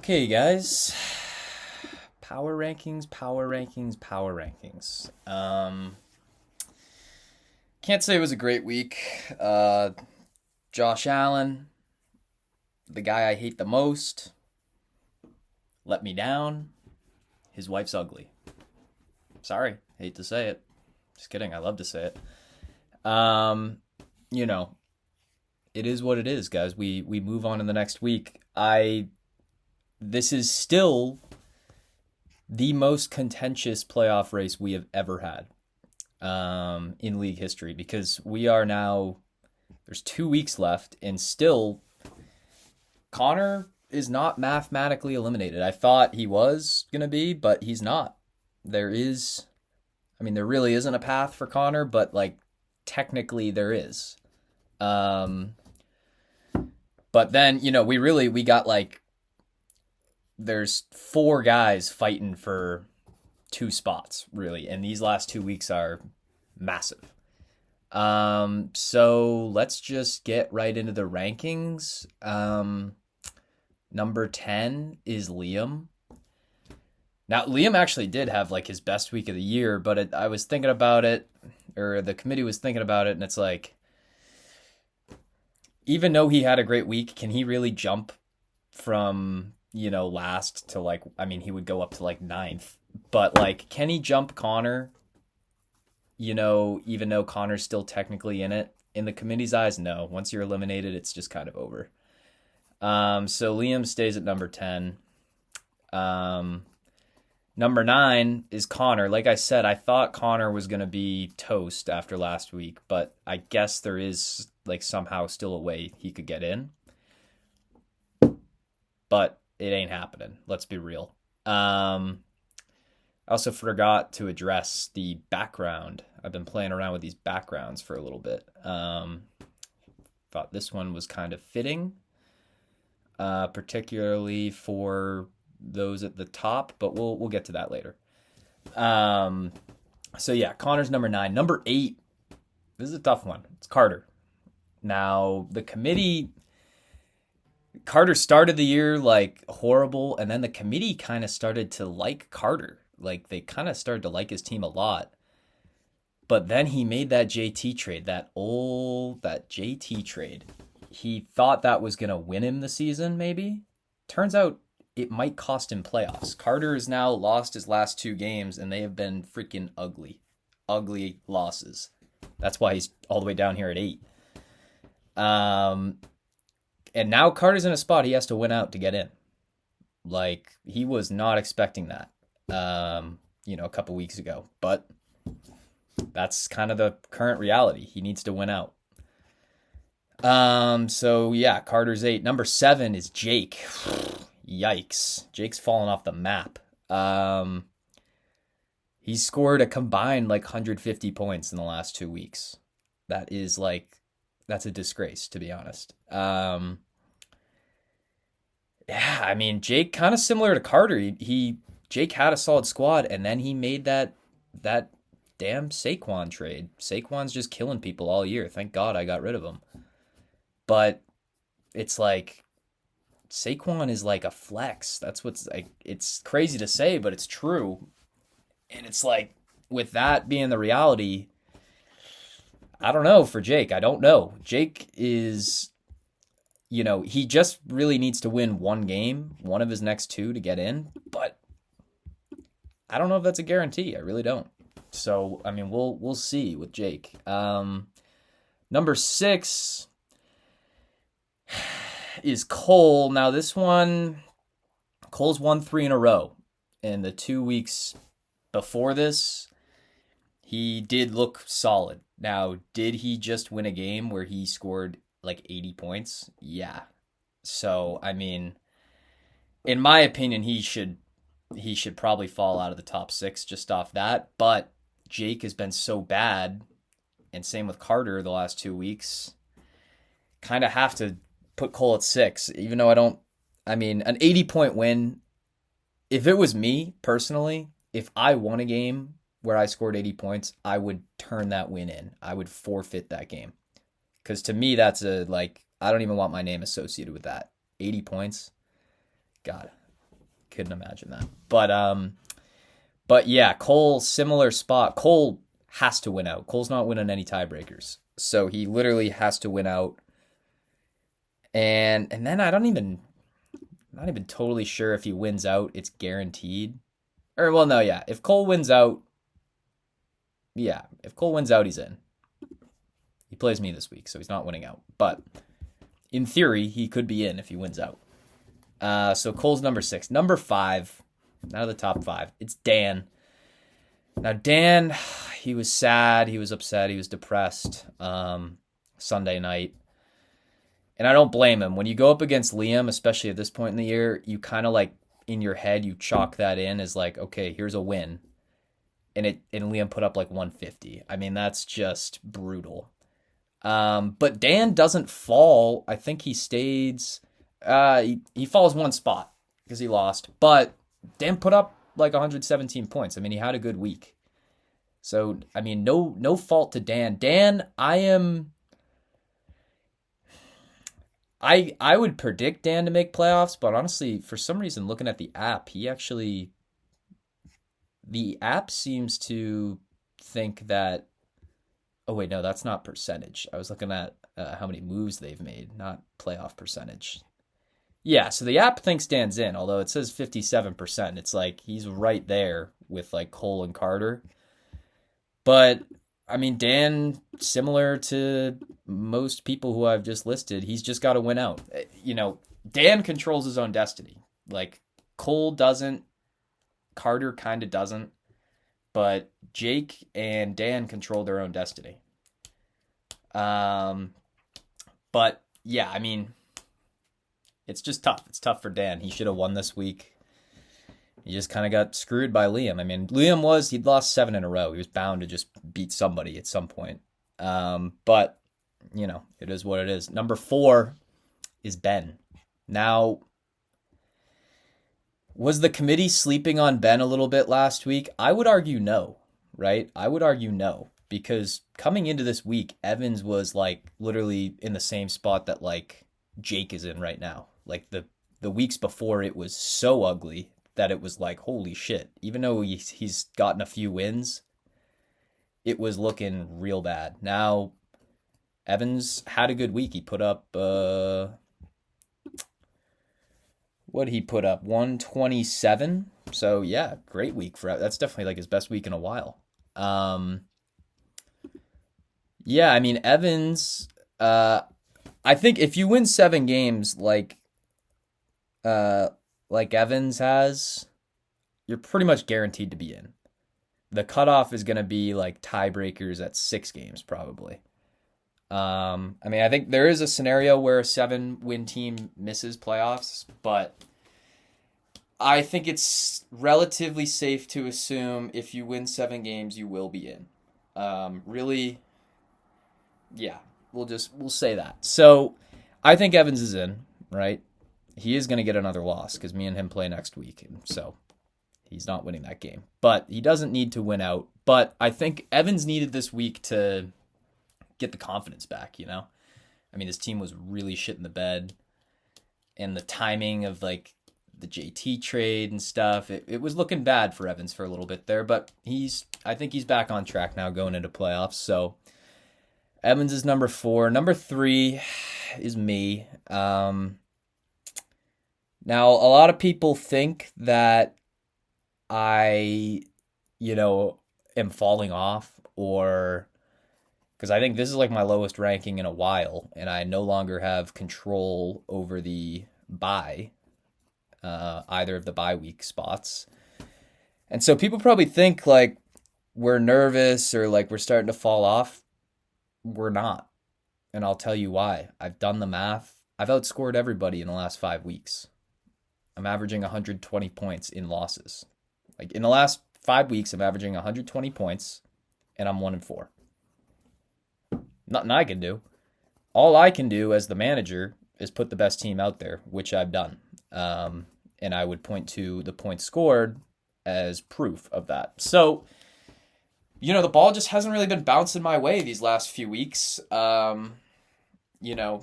Okay, guys. Power rankings, power rankings, power rankings. Can't say it was a great week. Josh Allen, the guy I hate the most, let me down. His wife's ugly. Sorry, hate to say it. Just kidding. I love to say it. You know, it is what it is, guys. We move on in the next week. This is still the most contentious playoff race we have ever had in league history because we are now, there's 2 weeks left, and still Connor is not mathematically eliminated. I thought he was going to be, but he's not. There really isn't a path for Connor, but like technically there is. But then, we got like, there's 4 guys fighting for 2 spots, really, and these last 2 weeks are massive. So let's just get right into the rankings. Number 10 is Liam. Now, Liam actually did have like his best week of the year, but I was thinking about it, or the committee was thinking about it, and it's like, even though he had a great week, can he really jump from last to like, he would go up to like 9th, but like, can he jump Connor? Even though Connor's still technically in it, in the committee's eyes, no. Once you're eliminated, it's just kind of over. So Liam stays at number 10. Number 9 is Connor. Like I said, I thought Connor was going to be toast after last week, but I guess there is like somehow still a way he could get in. But it ain't happening. Let's be real. I also forgot to address the background. I've been playing around with these backgrounds for a little bit. Thought this one was kind of fitting, particularly for those at the top, but we'll get to that later. So yeah, Connor's number 9. Number 8, this is a tough one. It's Carter. Now, the committee, Carter started the year like horrible, and then the committee kind of started to like Carter. Like, they kind of started to like his team a lot. But then he made that JT trade, that JT trade. He thought that was going to win him the season, maybe. Turns out it might cost him playoffs. Carter has now lost his last 2 games, and they have been freaking ugly. Ugly losses. That's why he's all the way down here at 8. And now Carter's in a spot he has to win out to get in. Like, he was not expecting that, a couple weeks ago. But that's kind of the current reality. He needs to win out. So, yeah, Carter's 8. Number 7 is Jake. Yikes. Jake's fallen off the map. He scored a combined like 150 points in the last 2 weeks. That's a disgrace, to be honest. Jake kind of similar to Carter. Jake had a solid squad, and then he made that damn Saquon trade. Saquon's just killing people all year. Thank God I got rid of him. But it's like, Saquon is like a flex. That's what's like, it's crazy to say, but it's true. And it's like, with that being the reality, I don't know for Jake. I don't know. Jake is, he just really needs to win one game, one of his next 2 to get in. But I don't know if that's a guarantee. I really don't. So, we'll see with Jake. Number 6 is Cole. Now this one, Cole's won 3 in a row. In the 2 weeks before this, he did look solid. Now, did he just win a game where he scored like 80 points? Yeah. So, in my opinion, he should probably fall out of the top 6 just off that. But Jake has been so bad, and same with Carter the last 2 weeks. Kind of have to put Cole at 6, even though an 80-point win, if it was me personally, if I won a game where I scored 80 points, I would turn that win in. I would forfeit that game. Because to me, that's I don't even want my name associated with that. 80 points. God, couldn't imagine that. But yeah, Cole, similar spot. Cole has to win out. Cole's not winning any tiebreakers. So he literally has to win out. And then not even totally sure if he wins out, it's guaranteed. Or well, no, yeah. If Cole wins out, he's in. He plays me this week, so he's not winning out. But in theory, he could be in if he wins out. So Cole's number 6. Number 5, out of the top 5, it's Dan. Now, Dan, he was sad, he was upset, he was depressed Sunday night. And I don't blame him. When you go up against Liam, especially at this point in the year, you kind of like, in your head, you chalk that in as like, okay, here's a win. And Liam put up like 150. I mean, that's just brutal. But Dan doesn't fall. I think he stays. He falls one spot because he lost. But Dan put up like 117 points. I mean, he had a good week. So I mean, no fault to Dan. Dan, I would predict Dan to make playoffs, but honestly, for some reason, looking at the app, the app seems to think that. Oh wait, no, that's not percentage. I was looking at how many moves they've made, not playoff percentage. Yeah, so the app thinks Dan's in, although it says 57%. It's like he's right there with like Cole and Carter. But I mean, Dan, similar to most people who I've just listed, he's just got to win out. Dan controls his own destiny. Like Cole doesn't, Carter kind of doesn't. But Jake and Dan control their own destiny. But yeah, I mean, it's just tough. It's tough for Dan. He should have won this week. He just kind of got screwed by Liam. I mean, he'd lost 7 in a row. He was bound to just beat somebody at some point. But, it is what it is. Number 4 is Ben. Now, was the committee sleeping on Ben a little bit last week? I would argue no, right? I would argue no, because coming into this week, Evans was like literally in the same spot that like Jake is in right now. Like the weeks before, it was so ugly that it was like, holy shit. Even though he's gotten a few wins, it was looking real bad. Now, Evans had a good week. He put up what did he put up? 127. So yeah, great week for that's definitely like his best week in a while. Yeah, I mean Evans. I think if you win 7 games like Evans has, you're pretty much guaranteed to be in. The cutoff is going to be like tiebreakers at 6 games probably. I mean, I think there is a scenario where a 7-win team misses playoffs, but I think it's relatively safe to assume if you win 7 games, you will be in. Really, yeah, we'll say that. So I think Evans is in, right? He is going to get another loss because me and him play next week, and so he's not winning that game. But he doesn't need to win out. But I think Evans needed this week to get the confidence back, I mean, his team was really shit in the bed, and the timing of like the JT trade and stuff, it was looking bad for Evans for a little bit there, but I think he's back on track now going into playoffs. So Evans is number 4. Number 3 is me. Now a lot of people think that I, am falling off, or because I think this is like my lowest ranking in a while, and I no longer have control over the bye, either of the bye week spots. And so people probably think like we're nervous or like we're starting to fall off. We're not. And I'll tell you why. I've done the math. I've outscored everybody in the last 5 weeks. I'm averaging 120 points in losses. Like in the last 5 weeks, I'm averaging 120 points, and I'm 1-4. Nothing I can do. All I can do as the manager is put the best team out there, which I've done. And I would point to the points scored as proof of that. So, the ball just hasn't really been bouncing my way these last few weeks. And it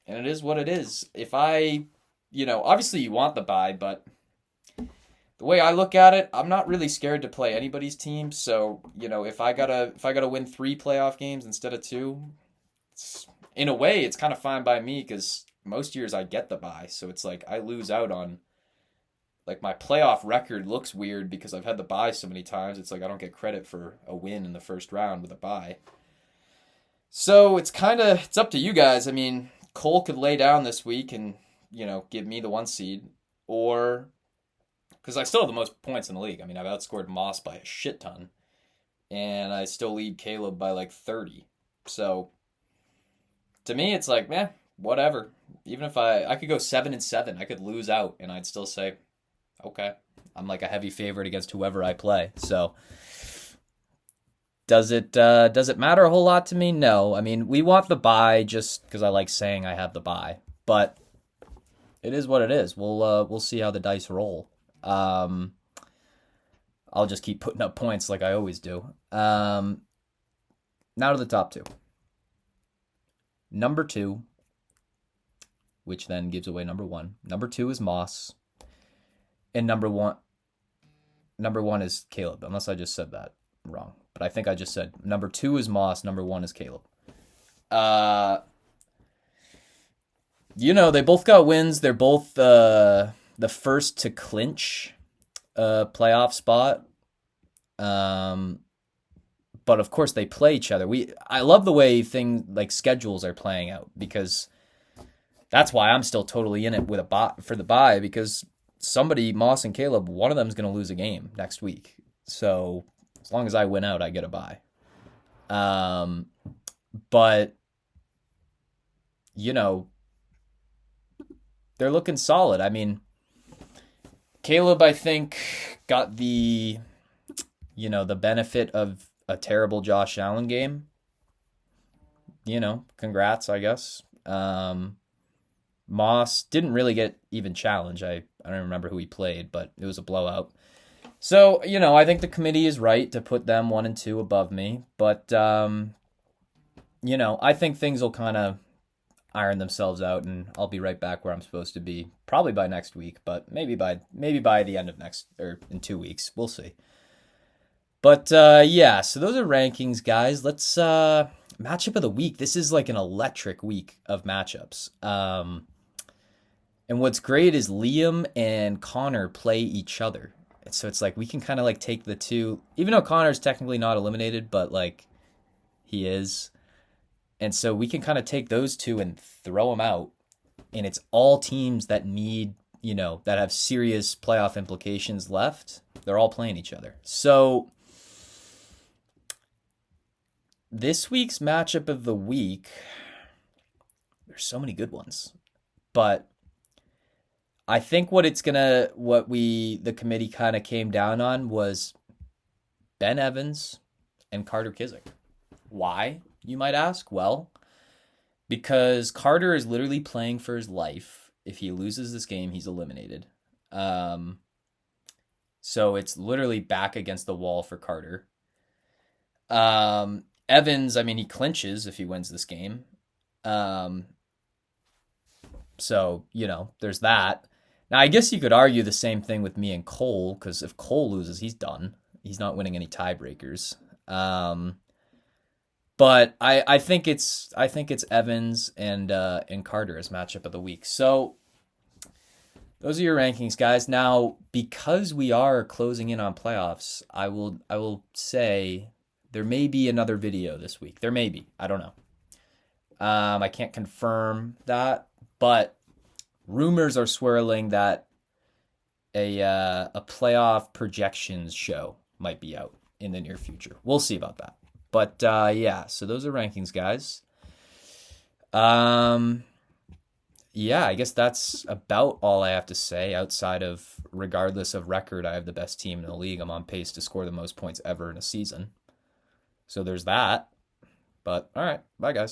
is what it is. If I, obviously you want the bye, but the way I look at it, I'm not really scared to play anybody's team. So, if I gotta win 3 playoff games instead of 2, in a way, it's kind of fine by me because most years I get the bye. So it's like I lose out on, like, my playoff record looks weird because I've had the bye so many times. It's like I don't get credit for a win in the first round with a bye. So it's up to you guys. I mean, Cole could lay down this week and, give me the 1 seed, or because I still have the most points in the league. I mean, I've outscored Moss by a shit ton, and I still lead Caleb by like 30. So to me, it's like, meh, whatever. Even if I could go 7-7, I could lose out, and I'd still say, okay, I'm like a heavy favorite against whoever I play. So does it matter a whole lot to me? No. I mean, we want the bye just because I like saying I have the bye, but it is what it is. We'll see how the dice roll. I'll just keep putting up points like I always do. Now to the top 2. Number 2, which then gives away number 1. Number 2 is Moss, and number 1 is Caleb, unless I just said that wrong. But I think I just said number 2 is Moss, number 1 is Caleb. They both got wins. They're both the first to clinch a playoff spot. But of course they play each other. I love the way things like schedules are playing out, because that's why I'm still totally in it with for the bye, because somebody, Moss and Caleb, one of them is going to lose a game next week. So as long as I win out, I get a bye. But they're looking solid. I mean, Caleb, I think, got the benefit of a terrible Josh Allen game. Congrats, I guess. Moss didn't really get even challenged. I don't remember who he played, but it was a blowout. So, I think the committee is right to put them 1 and 2 above me. But, I think things will kind of iron themselves out, and I'll be right back where I'm supposed to be, probably by next week, but maybe by the end of in 2 weeks. We'll see. But yeah, so those are rankings, guys. Let's matchup of the week. This is like an electric week of matchups. And what's great is Liam and Connor play each other. And so it's like we can kind of like take the two, even though Connor's technically not eliminated, but like he is. And so we can kind of take those two and throw them out. And it's all teams that need, that have serious playoff implications left. They're all playing each other. So this week's matchup of the week, there's so many good ones. But I think the committee kind of came down on was Ben Evans and Carter Kizik. Why, you might ask? Well, because Carter is literally playing for his life. If he loses this game, he's eliminated. So it's literally back against the wall for Carter. Evans, I mean, he clinches if he wins this game. So, there's that. Now, I guess you could argue the same thing with me and Cole, because if Cole loses, he's done. He's not winning any tiebreakers. But I think it's Evans and Carter as matchup of the week. So those are your rankings, guys. Now, because we are closing in on playoffs, I will say there may be another video this week. There may be. I don't know. I can't confirm that, but rumors are swirling that a playoff projections show might be out in the near future. We'll see about that. But yeah, so those are rankings, guys. Yeah, I guess that's about all I have to say outside of, regardless of record, I have the best team in the league. I'm on pace to score the most points ever in a season. So there's that. But all right, bye guys.